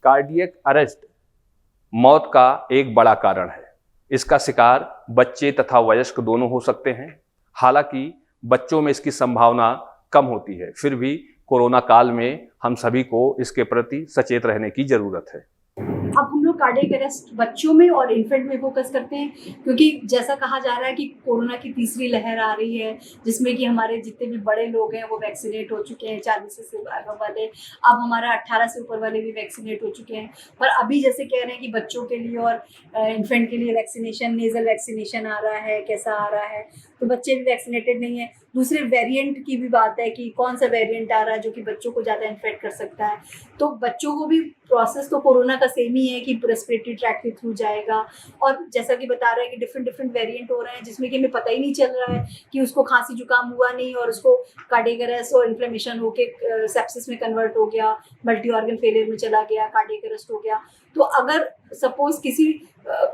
Cardiac arrest मौत का एक बड़ा कारण है। इसका शिकार बच्चे तथा वयस्क दोनों हो सकते हैं। हालांकि बच्चों में इसकी संभावना कम होती है, फिर भी कोरोना काल में हम सभी को इसके प्रति सचेत रहने की जरूरत है। अब हम लोग कार्डियक अरेस्ट बच्चों में और इन्फेंट में फोकस करते हैं, क्योंकि जैसा कहा जा रहा है कि कोरोना की तीसरी लहर आ रही है, जिसमें कि हमारे जितने भी बड़े लोग हैं वो वैक्सीनेट हो चुके हैं, 40 से ऊपर वाले, अब हमारा 18 से ऊपर वाले भी वैक्सीनेट हो चुके हैं। पर अभी जैसे कह रहे हैं कि बच्चों के लिए और इन्फेंट के लिए वैक्सीनेशन, नेजल वैक्सीनेशन आ रहा है, कैसा आ रहा है, तो बच्चे भी वैक्सीनेटेड नहीं है। दूसरे वेरिएंट की भी बात है कि कौन सा वेरिएंट आ रहा है जो कि बच्चों को ज़्यादा इन्फेक्ट कर सकता है। तो बच्चों को भी प्रोसेस तो कोरोना का सेम ही है कि रेस्पिरेटरी ट्रैक्ट के थ्रू जाएगा, और जैसा कि बता रहे हैं कि डिफरेंट वेरिएंट हो रहे हैं, जिसमें कि हमें पता ही नहीं चल रहा है कि उसको खांसी जुकाम हुआ नहीं और उसको कार्डियक अरेस्ट और इन्फ्लेमेशन होके सेप्सिस में कन्वर्ट हो गया, मल्टी ऑर्गन फेलियर में चला गया, कार्डियक अरेस्ट हो गया। तो अगर सपोज किसी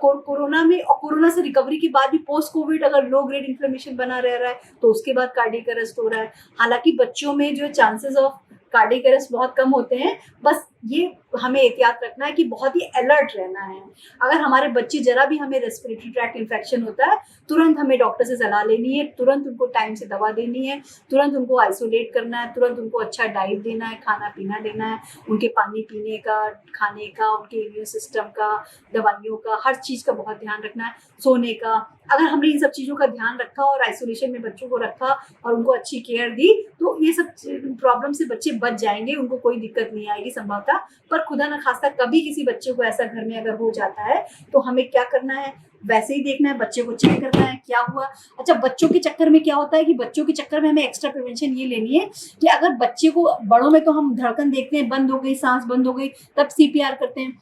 कोरोना में और कोरोना से रिकवरी के बाद भी पोस्ट कोविड अगर लो ग्रेड इन्फ्लेमेशन बना रह रहा है तो उसके बाद कार्डियक अरेस्ट हो रहा है। हालांकि बच्चों में जो चांसेस ऑफ कार्डियक अरेस्ट बहुत कम होते हैं, बस ये हमें एहतियात रखना है कि बहुत ही अलर्ट रहना है। अगर हमारे बच्चे जरा भी हमें रेस्पिरेटरी ट्रैक्ट इन्फेक्शन होता है, तुरंत हमें डॉक्टर से सलाह लेनी है, तुरंत उनको टाइम से दवा देनी है, तुरंत उनको आइसोलेट करना है, तुरंत उनको अच्छा डाइट देना है, खाना पीना देना है, उनके पानी पीने का, खाने का, उनके इम्यून सिस्टम का, दवाइयों का, हर चीज़ का बहुत ध्यान रखना है, सोने का। अगर हमने इन सब चीज़ों का ध्यान रखा और आइसोलेशन में बच्चों को रखा और उनको अच्छी केयर दी, तो ये सब प्रॉब्लम से बच्चे बच जाएंगे, उनको कोई दिक्कत नहीं आएगी संभवतः। पर खुदा न खास्ता कभी किसी बच्चे को ऐसा घर में अगर हो जाता है तो हमें क्या करना है, वैसे ही देखना है, बच्चे को चेक करना है क्या हुआ। अच्छा, बच्चों के चक्कर में क्या होता है कि बच्चों के चक्कर में हमें एक्स्ट्रा प्रिवेंशन ये लेनी है कि अगर बच्चे को, बड़ों में तो हम धड़कन देखते हैं बंद हो गई, सांस बंद हो गई, तब सीपीआर करते हैं,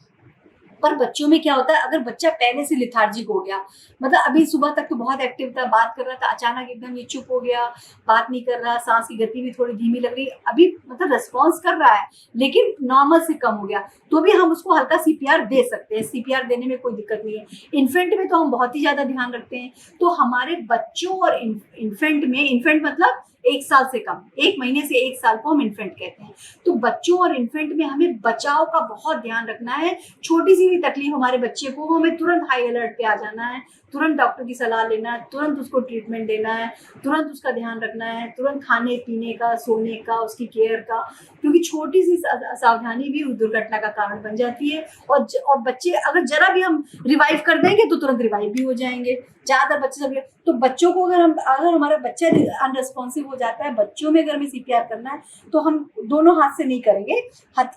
पर बच्चों में क्या होता है अगर बच्चा पहले से लिथार्जिक हो गया, मतलब अभी सुबह तक तो बहुत एक्टिव था, बात कर रहा था, अचानक एकदम ये चुप हो गया, बात नहीं कर रहा, सांस की गति भी थोड़ी धीमी लग रही, अभी मतलब रिस्पॉन्स कर रहा है लेकिन नॉर्मल से कम हो गया, तो भी हम उसको हल्का सीपीआर दे सकते हैं। सीपीआर देने में कोई दिक्कत नहीं है। इन्फेंट में तो हम बहुत ही ज्यादा ध्यान रखते हैं। तो हमारे बच्चों और इन्फेंट में, इन्फेंट मतलब 1 साल से कम, 1 महीने से 1 साल को हम इन्फेंट कहते हैं। तो बच्चों और इन्फेंट में हमें बचाव का बहुत ध्यान रखना है। छोटी सी भी तकलीफ हमारे बच्चे को, हमें तुरंत हाई अलर्ट पे आ जाना है, तुरंत डॉक्टर की सलाह लेना है, तुरंत उसको ट्रीटमेंट देना है, तुरंत उसका ध्यान रखना है, तुरंत खाने पीने का, सोने का, उसकी केयर का, क्योंकि छोटी सी सावधानी भी उस दुर्घटना का कारण बन जाती है। और बच्चे अगर जरा भी हम रिवाइव कर देंगे तो तुरंत रिवाइव भी हो जाएंगे। ज्यादातर बच्चे सब, तो बच्चों को अगर हमारा बच्चा अनरेस्पॉन्सिव हो जाता है, बच्चों में अगर हमें सीपीआर करना है तो हम दोनों हाथ से नहीं करेंगे,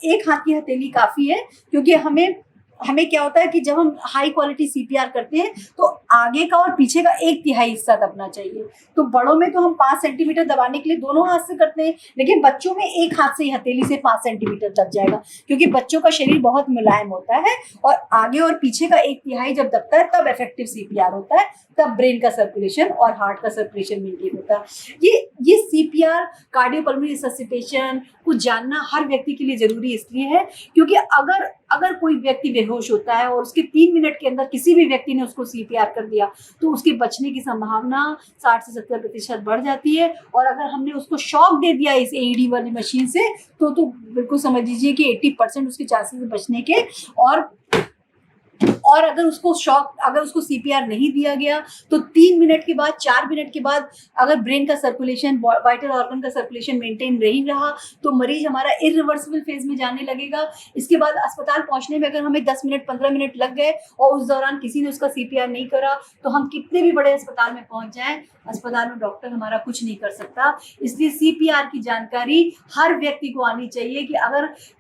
एक हाथ की हथेली काफी है, क्योंकि हमें क्या होता है कि जब हम हाई क्वालिटी सीपीआर करते हैं तो आगे का और पीछे का 1/3 हिस्सा दबना चाहिए। तो बड़ों में तो हम 5 सेंटीमीटर दबाने के लिए दोनों हाथ से करते हैं, लेकिन बच्चों में एक हाथ से ही हथेली से 5 सेंटीमीटर दब जाएगा, क्योंकि बच्चों का शरीर बहुत मुलायम होता है और आगे और पीछे का 1/3 जब दबता है तब इफेक्टिव सीपीआर होता है, तब ब्रेन का सर्कुलेशन और हार्ट का सर्कुलेशन मेंटेन होता है। ये सीपीआर, कार्डियोपल्मोनरी रिससिटेशन को जानना हर व्यक्ति के लिए जरूरी इसलिए है क्योंकि अगर कोई व्यक्ति बेहोश होता है और उसके 3 मिनट के अंदर किसी भी व्यक्ति ने उसको सीपीआर कर दिया तो उसके बचने की संभावना 60 से 70% बढ़ जाती है। और अगर हमने उसको शॉक दे दिया इस एईडी वाली मशीन से तो बिल्कुल समझ लीजिए कि 80% उसके चांसेस बचने के। और अगर उसको सीपीआर नहीं दिया गया तो 3 मिनट के बाद, 4 मिनट के बाद अगर ब्रेन का सर्कुलेशन, वाइटल ऑर्गन का सर्कुलेशन मेंटेन नहीं रहा तो मरीज हमारा इरिवर्सिबल फेज में जाने लगेगा। इसके बाद अस्पताल पहुंचने में अगर हमें 10 मिनट 15 मिनट लग गए और उस दौरान किसी ने उसका सीपीआर नहीं करा तो हम कितने भी बड़े अस्पताल में पहुंच जाएं, अस्पताल में डॉक्टर हमारा कुछ नहीं कर सकता। इसलिए सीपीआर की जानकारी हर व्यक्ति को आनी चाहिए कि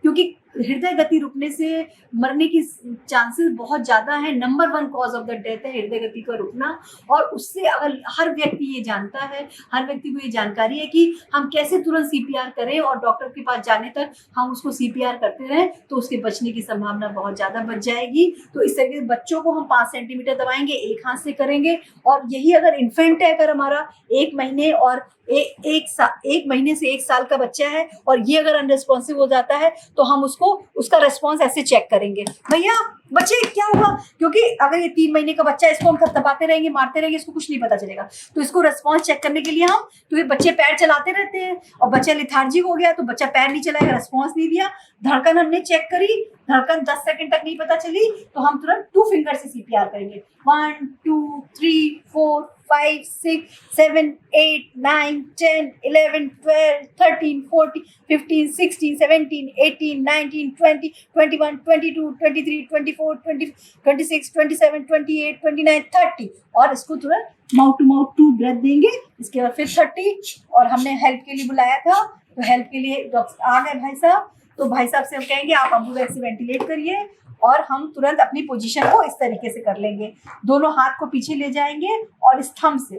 क्योंकि हृदय गति रुकने से मरने की चांसेस बहुत ज्यादा है। Number 1 cause of the death है हृदय गति का रुकना। और उससे अगर हर व्यक्ति ये जानता है, हर व्यक्ति को ये जानकारी है कि हम कैसे तुरंत सीपीआर करें और डॉक्टर के पास जाने तक हम उसको सीपीआर करते रहें तो उसके बचने की संभावना बहुत ज्यादा बच जाएगी। तो इस तरीके से बच्चों को हम 5 सेंटीमीटर दबाएंगे, एक हाथ से करेंगे। और यही अगर इन्फेंट है, अगर हमारा 1 महीने और 1 महीने से 1 साल का बच्चा है और ये अगर अनरेस्पॉन्सिव हो जाता है तो हम उसका रेस्पॉन्स ऐसे चेक करेंगे, भैया बच्चे क्या हुआ, क्योंकि अगर ये 3 महीने का बच्चा है, इसको हम थपथपाते रहेंगे, मारते रहेंगे, इसको कुछ नहीं पता चलेगा। तो इसको रेस्पॉन्स चेक करने के लिए हम, तो ये बच्चे पैर चलाते रहते हैं और बच्चा लेथार्जिक हो गया तो बच्चा पैर नहीं चलाएगा, रेस्पॉन्स नहीं दिया। धड़कन हमने चेक करी, धड़कन 10 सेकंड तक नहीं पता चली तो हम तुरंत 2 फिंगर से CPR करेंगे। 1 2 3 4 5 6 7 8 9 10 11 12 13 14 15 16 17 18 19 20 21 22 23 24 20 26 27 28 29 30 और इसको तुरंत माउथ टू माउथ 2 ब्रेथ देंगे। इसके बाद फिर 30 और हमने हेल्प के लिए बुलाया था तो हेल्प के लिए डॉक्टर आ गए भाई साहब। तो भाई साहब से हम कहेंगे आप अम्बुवैक्स से वेंटिलेट करिए और हम तुरंत अपनी पोजीशन को इस तरीके से कर लेंगे। दोनों हाथ को पीछे ले जाएंगे और इस थंब से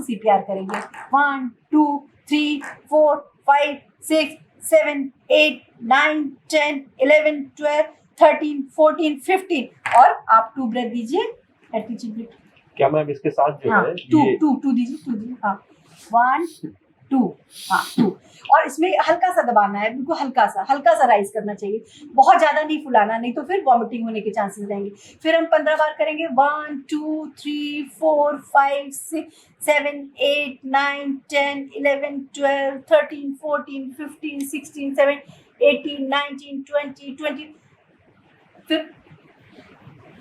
CPR करेंगे। 1 2 3 4 5 6 7 8 9 10 11 12 13 14 15 और आप 2 ब्रेथ दीजिए। क्या मैम इसके साथ जो हाँ, है 2 दीजिए हाँ 1 2 हाँ 2 और इसमें हल्का सा दबाना है, बिल्कुल हल्का सा राइज करना चाहिए, बहुत ज्यादा नहीं फुलाना, नहीं तो फिर वॉमिटिंग होने के चांसेस रहेंगे। फिर हम 15 बार करेंगे। 1 2 3 4 5 6 7 8 9 10 11 12 13 14 15 16 17 18 19 20 20 फिर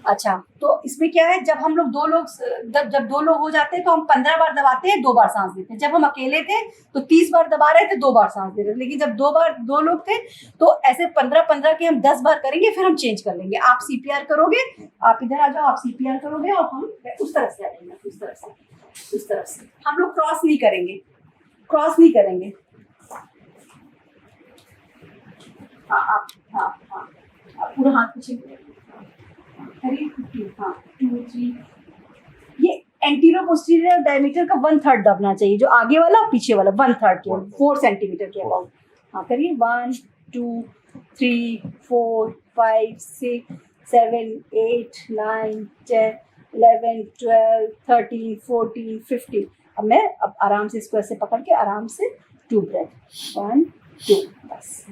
अच्छा, तो इसमें क्या है, जब हम लोग जब 2 लोग हो जाते हैं तो हम 15 बार दबाते हैं, 2 बार सांस लेते हैं। जब हम अकेले थे तो 30 बार दबा रहे थे, 2 बार सांस ले रहे थे। लेकिन जब 2 लोग थे तो ऐसे 15 के हम 10 बार करेंगे, फिर हम चेंज कर लेंगे। आप CPR करोगे, आप इधर आ जाओ, आप CPR करोगे और हम उस तरफ से आ जाएंगे, उस तरफ से हम लोग क्रॉस नहीं करेंगे। हाँ पूरा हाथ पीछे करिए। 2 3 ये एंटीरियर पोस्टीरियर डायमीटर का 1/3 दबना चाहिए, जो आगे वाला पीछे वाला 1/3 के 4 सेंटीमीटर के अबाउट। हाँ करिए। 1 2 3 4 5 6 7 8 9 10 11 12 13 14 15 अब मैं आराम से इसको ऐसे पकड़ के आराम से 2 ब्रेथ 1 2 बस,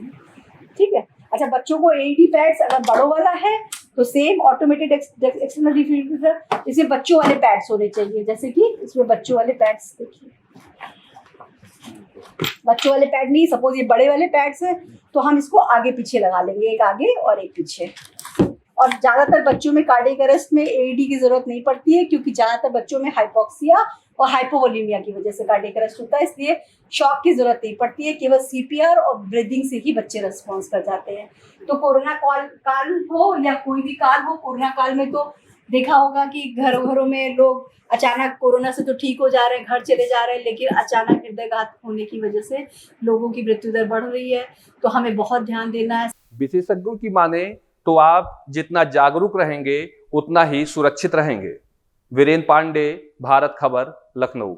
ठीक है। अच्छा, बच्चों को AED पैड्स अगर बड़ों वाला है तो सेम ऑटोमेटेड एक्सटर्नल डिफिब्रिलेटर, इसमें बच्चों वाले पैड्स होने चाहिए, जैसे कि इसमें बच्चों वाले पैड्स देखिए, बच्चों वाले पैड नहीं, सपोज ये बड़े वाले पैड्स हैं तो हम इसको आगे पीछे लगा लेंगे, एक आगे और एक पीछे। और ज्यादातर बच्चों में कार्डियक अरेस्ट में AED की जरूरत नहीं पड़ती है, क्योंकि ज्यादातर बच्चों में हाइपोक्सिया और हाइपोवोलेमिया की वजह से कार्डियक अरेस्ट होता है, इसलिए शॉक की जरूरत नहीं पड़ती है। केवल CPR और ब्रीदिंग से ही बच्चे रेस्पॉन्स कर जाते हैं। तो कोरोना काल हो या कोई भी काल हो, कोरोना काल में तो देखा होगा कि घरों में लोग अचानक कोरोना से तो ठीक हो जा रहे हैं, घर चले जा रहे हैं, लेकिन अचानक हृदयघात होने की वजह से लोगों की मृत्यु दर बढ़ रही है। तो हमें बहुत ध्यान देना है। विशेषज्ञों की माने तो आप जितना जागरूक रहेंगे उतना ही सुरक्षित रहेंगे। वीरेंद्र पांडे, भारत खबर, लखनऊ।